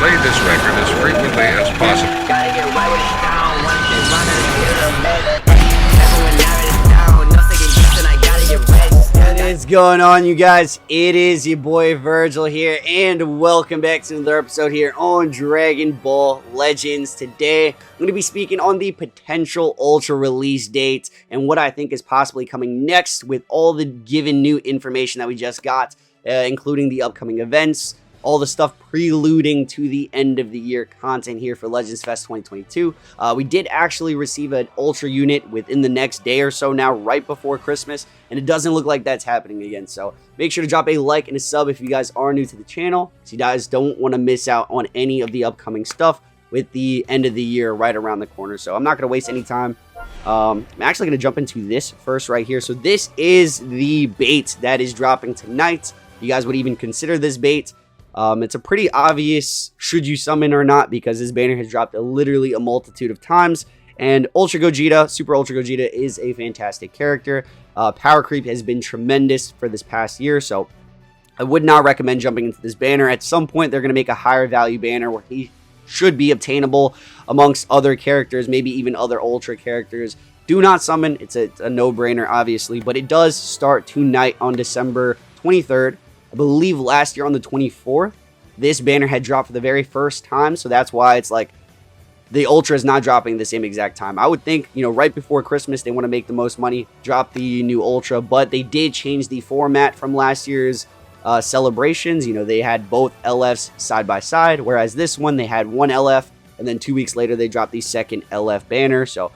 play this record as frequently as possible. Gotta get right with it down. One shit running, get a med. Everyone now it's down. No second guessing, I gotta get ready. What is going on, you guys? It is your boy Vergil here, and welcome back to another episode here on Dragon Ball Legends. Today, I'm going to be speaking on the potential Ultra release date and what I think is possibly coming next with all the given new information that we just got, including the upcoming events, all the stuff preluding to the end of the year content here for Legends Fest 2022. We did actually receive an Ultra unit within the next day or so now, right before Christmas, and it doesn't look like that's happening again. So make sure to drop a like and a sub if you guys are new to the channel, so you guys don't want to miss out on any of the upcoming stuff with the end of the year right around the corner. So I'm not going to waste any time. I'm actually going to jump into this first right here. So this is the bait that is dropping tonight. You guys would even consider this bait. It's a pretty obvious should you summon or not, because this banner has dropped literally a multitude of times. And Ultra Gogeta, Super Ultra Gogeta, is a fantastic character. Power creep has been tremendous for this past year, so I would not recommend jumping into this banner. At some point, they're going to make a higher value banner where he should be obtainable amongst other characters, maybe even other Ultra characters. Do not summon. It's a no-brainer, obviously, but it does start tonight on December 23rd. I believe last year on the 24th, this banner had dropped for the very first time, so that's why it's like the Ultra is not dropping the same exact time. I would think, you know, right before Christmas, they want to make the most money, drop the new Ultra, but they did change the format from last year's celebrations. You know, they had both LFs side by side, whereas this one, they had one LF, and then 2 weeks later, they dropped the second LF banner. So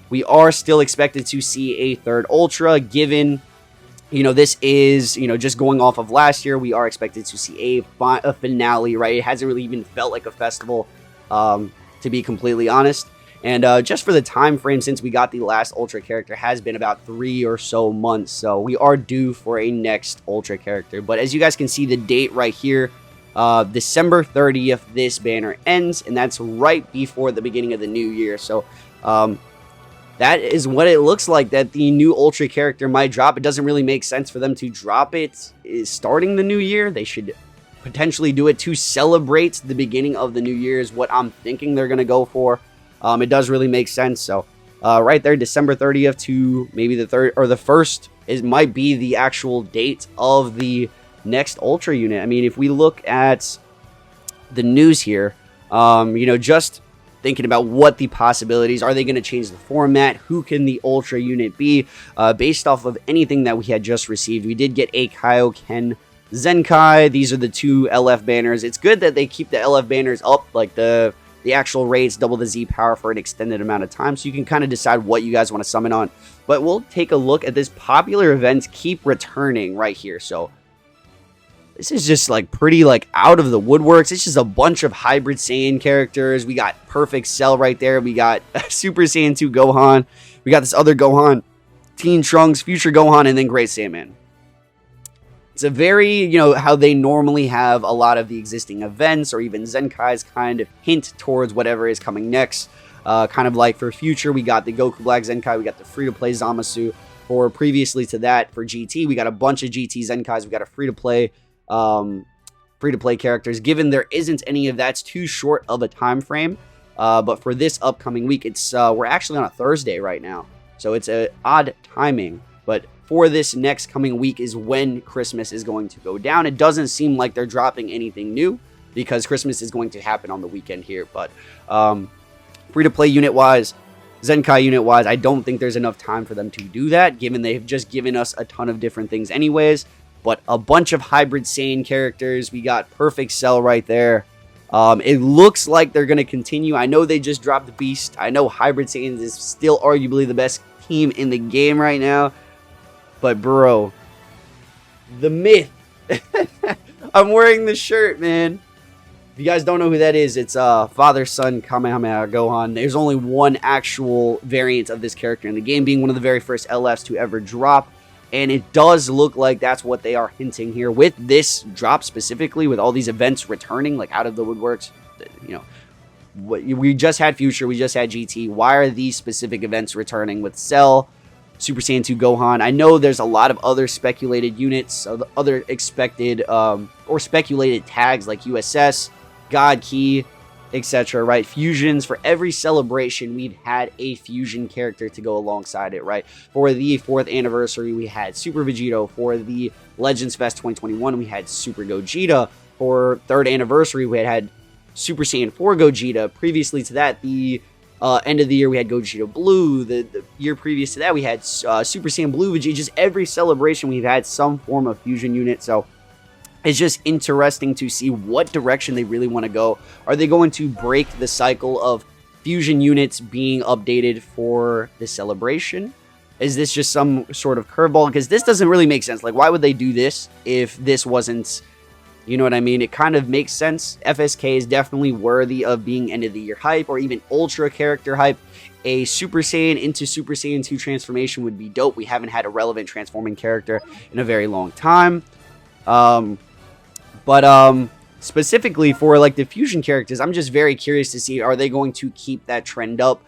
we are still expected to see a third Ultra, given, you know, this is, you know, just going off of last year, we are expected to see a finale, right? It hasn't really even felt like a festival, to be completely honest. And just for the time frame since we got the last Ultra character has been about 3 or so months. So we are due for a next Ultra character. But as you guys can see, the date right here, December 30th, this banner ends. And that's right before the beginning of the new year. So that is what it looks like that the new Ultra character might drop. It doesn't really make sense for them to drop it starting the new year. They should potentially do it to celebrate the beginning of the new year is what I'm thinking they're going to go for. It does really make sense. So right there, December 30th to maybe the 3rd or the 1st, it might be the actual date of the next Ultra unit. I mean, if we look at the news here, you know, just thinking about what the possibilities are. They going to change the format? Who can the Ultra unit be? Based off of anything that we had just received, we did get a Kaioken Zenkai. These are the 2 LF banners. It's good that they keep the LF banners up, like the actual raids, double the Z power for an extended amount of time, so you can kind of decide what you guys want to summon on. But we'll take a look at this popular events keep returning right here. So this is just like pretty like out of the woodworks. It's just a bunch of hybrid Saiyan characters. We got Perfect Cell right there. We got Super Saiyan 2 Gohan. We got this other Gohan, Teen Trunks, Future Gohan, and then Great Saiyaman. It's a very, you know, how they normally have a lot of the existing events or even Zenkai's kind of hint towards whatever is coming next. Kind of like for Future, we got the Goku Black Zenkai. We got the free-to-play Zamasu. Or previously to that, for GT, we got a bunch of GT Zenkais. We got a free-to-play characters. Given there isn't any of that's too short of a time frame, but for this upcoming week, it's we're actually on a Thursday right now, so it's a odd timing. But for this next coming week is when Christmas is going to go down. It doesn't seem like they're dropping anything new because Christmas is going to happen on the weekend here. But free-to-play unit-wise, Zenkai unit-wise, I don't think there's enough time for them to do that, given they've just given us a ton of different things anyways. But a bunch of hybrid Saiyan characters. We got Perfect Cell right there. It looks like they're going to continue. I know they just dropped the Beast. I know Hybrid Saiyans is still arguably the best team in the game right now. But bro, the myth. I'm wearing the shirt, man. If you guys don't know who that is, it's Father-Son Kamehameha Gohan. There's only one actual variant of this character in the game, being one of the very first LFs to ever drop. And it does look like that's what they are hinting here with this drop specifically, with all these events returning like out of the woodworks. You know, we just had Future, we just had GT. Why are these specific events returning with Cell, Super Saiyan 2 Gohan? I know there's a lot of other speculated units, other expected or speculated tags like USS, God Key, etc., right? Fusions. For every celebration, we've had a fusion character to go alongside it, right? For the 4th anniversary, we had Super Vegito. For the Legends Fest 2021, we had Super Gogeta. For 3rd anniversary, we had Super Saiyan 4 Gogeta. Previously to that, the end of the year, we had Gogeta Blue. The year previous to that, we had Super Saiyan Blue Vegeta. Just every celebration, we've had some form of fusion unit. So it's just interesting to see what direction they really want to go. Are they going to break the cycle of fusion units being updated for the celebration? Is this just some sort of curveball? Because this doesn't really make sense. Like, why would they do this if this wasn't, you know what I mean? It kind of makes sense. FSK is definitely worthy of being end of the year hype or even ultra character hype. A Super Saiyan into Super Saiyan 2 transformation would be dope. We haven't had a relevant transforming character in a very long time. But specifically for like the fusion characters, I'm just very curious to see, are they going to keep that trend up?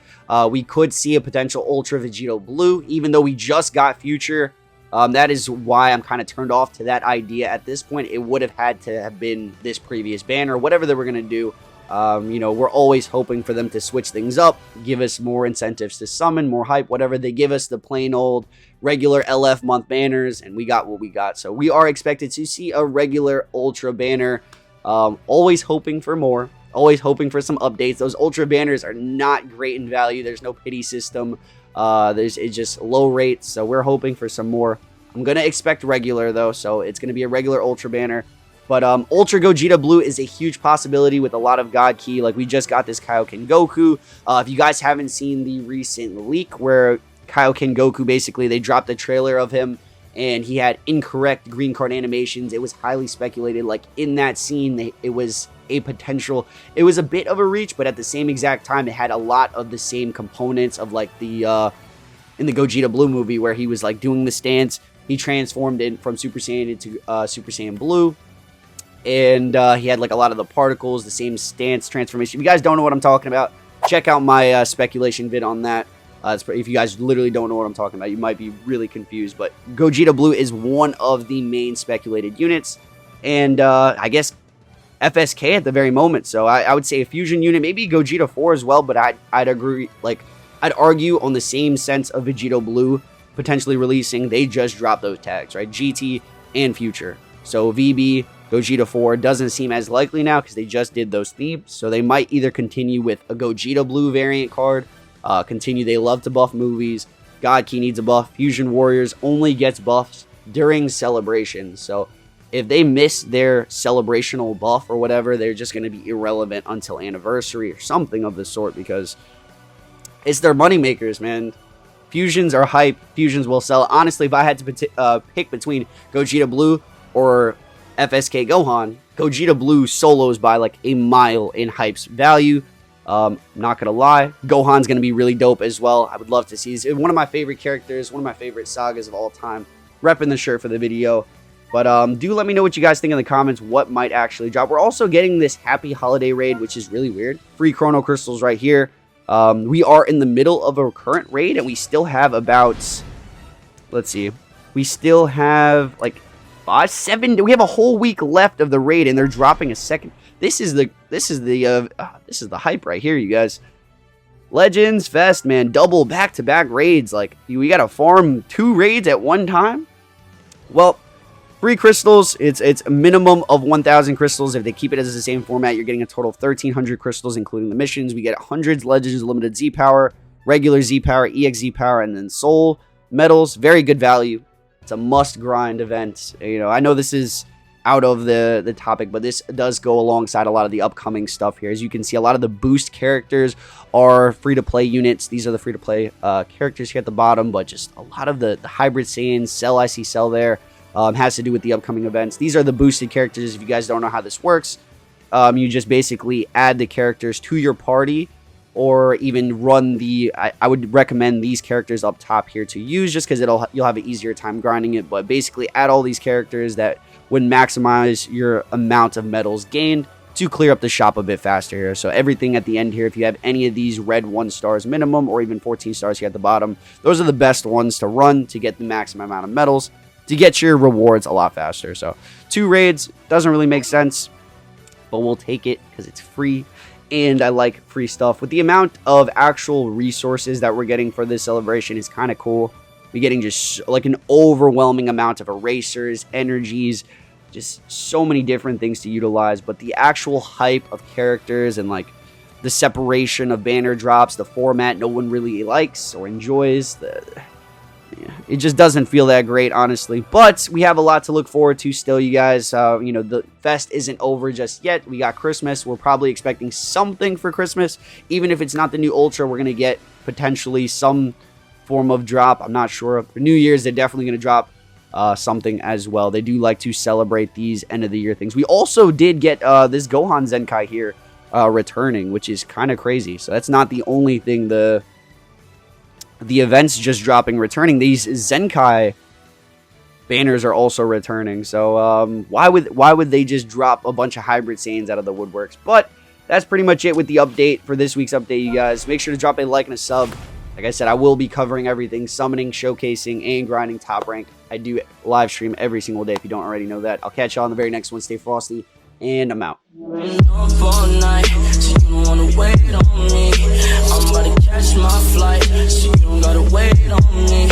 We could see a potential Ultra Vegito Blue, even though we just got Future. That is why I'm kind of turned off to that idea at this point. It would have had to have been this previous banner, whatever they were going to do. You know, we're always hoping for them to switch things up, give us more incentives to summon, more hype, whatever. They give us the plain old regular LF month banners, and we got what we got. So we are expected to see a regular Ultra banner. Always hoping for more. Always hoping for some updates. Those Ultra banners are not great in value. There's no pity system. It's just low rates, so we're hoping for some more. I'm going to expect regular, though, so it's going to be a regular Ultra banner. But Ultra Gogeta Blue is a huge possibility with a lot of God Key. Like, we just got this Kaioken Goku. If you guys haven't seen the recent leak where Kaioken Goku, basically, they dropped the trailer of him, and he had incorrect green card animations. It was highly speculated. Like, in that scene, it was a potential... It was a bit of a reach, but at the same exact time, it had a lot of the same components of, like, the... in the Gogeta Blue movie, where he was, like, doing the stance. He transformed in from Super Saiyan into Super Saiyan Blue. And he had like a lot of the particles, the same stance transformation. If you guys don't know what I'm talking about, check out my speculation vid on that. If you guys literally don't know what I'm talking about, you might be really confused. But Gogeta Blue is one of the main speculated units. And I guess FSK at the very moment. So I would say a fusion unit, maybe Gogeta 4 as well. But I'd agree, like, I'd argue on the same sense of Vegito Blue potentially releasing. They just dropped those tags, right? GT and Future. So VB... Gogeta 4 doesn't seem as likely now because they just did those themes. So they might either continue with a Gogeta Blue variant card, they love to buff movies. God Key needs a buff. Fusion Warriors only gets buffs during celebrations. So if they miss their celebrational buff or whatever, they're just going to be irrelevant until anniversary or something of the sort, because it's their moneymakers, man. Fusions are hype. Fusions will sell. Honestly, if I had to pick between Gogeta Blue or FSK Gohan, Gogeta Blue solos by like a mile in hype's value. Not gonna lie, Gohan's gonna be really dope as well. I would love to see. He's one of my favorite characters, one of my favorite sagas of all time. Repping the shirt for the video. But do let me know what you guys think in the comments, what might actually drop. We're also getting this Happy Holiday raid, which is really weird. Free Chrono Crystals right here. We are in the middle of a current raid, and we still have about, let's see, we still have like 7. We have a whole week left of the raid, and they're dropping a second. This is the hype right here, you guys. Legends Fest, man, double back-to-back raids. Like, we gotta farm 2 raids at one time. Well, free crystals. It's a minimum of 1,000 crystals. If they keep it as the same format, you're getting a total of 1,300 crystals, including the missions. We get hundreds Legends limited Z power, regular Z power, EX Z power, and then soul medals. Very good value. It's a must-grind event. You know, I know this is out of the topic, but this does go alongside a lot of the upcoming stuff here. As you can see, a lot of the boost characters are free-to-play units. These are the free-to-play characters here at the bottom, but just a lot of the Hybrid Saiyans, Cell, I see Cell there, has to do with the upcoming events. These are the boosted characters. If you guys don't know how this works, you just basically add the characters to your party, or even run the... I would recommend these characters up top here to use, just because you'll have an easier time grinding it. But basically, add all these characters that would maximize your amount of medals gained to clear up the shop a bit faster here. So everything at the end here, if you have any of these red 1 stars minimum, or even 14 stars here at the bottom, those are the best ones to run to get the maximum amount of medals, to get your rewards a lot faster. So 2 raids doesn't really make sense. but we'll take it because it's free. And I like free stuff. With the amount of actual resources that we're getting for this celebration is kind of cool. We're getting just like an overwhelming amount of erasers, energies, just so many different things to utilize. But the actual hype of characters and like the separation of banner drops, the format no one really likes or enjoys, it just doesn't feel that great, honestly. But we have a lot to look forward to still, you guys. You know, the fest isn't over just yet. We got Christmas. We're probably expecting something for Christmas. Even if it's not the new Ultra, we're going to get potentially some form of drop. I'm not sure. For New Year's, they're definitely going to drop something as well. They do like to celebrate these end-of-the-year things. We also did get this Gohan Zenkai here returning, which is kind of crazy. So that's not the only thing the events just dropping, returning. These Zenkai banners are also returning. So why would they just drop a bunch of hybrid Saiyans out of the woodworks? But that's pretty much it with the update for this week's update, you guys. Make sure to drop a like and a sub. Like I said, I will be covering everything, summoning, showcasing, and grinding top rank. I do live stream every single day if you don't already know that. I'll catch y'all on the very next one. Stay frosty, and I'm out. Up all night, so you don't wanna wait on me. I'm about to catch my flight, so you don't gotta wait on me.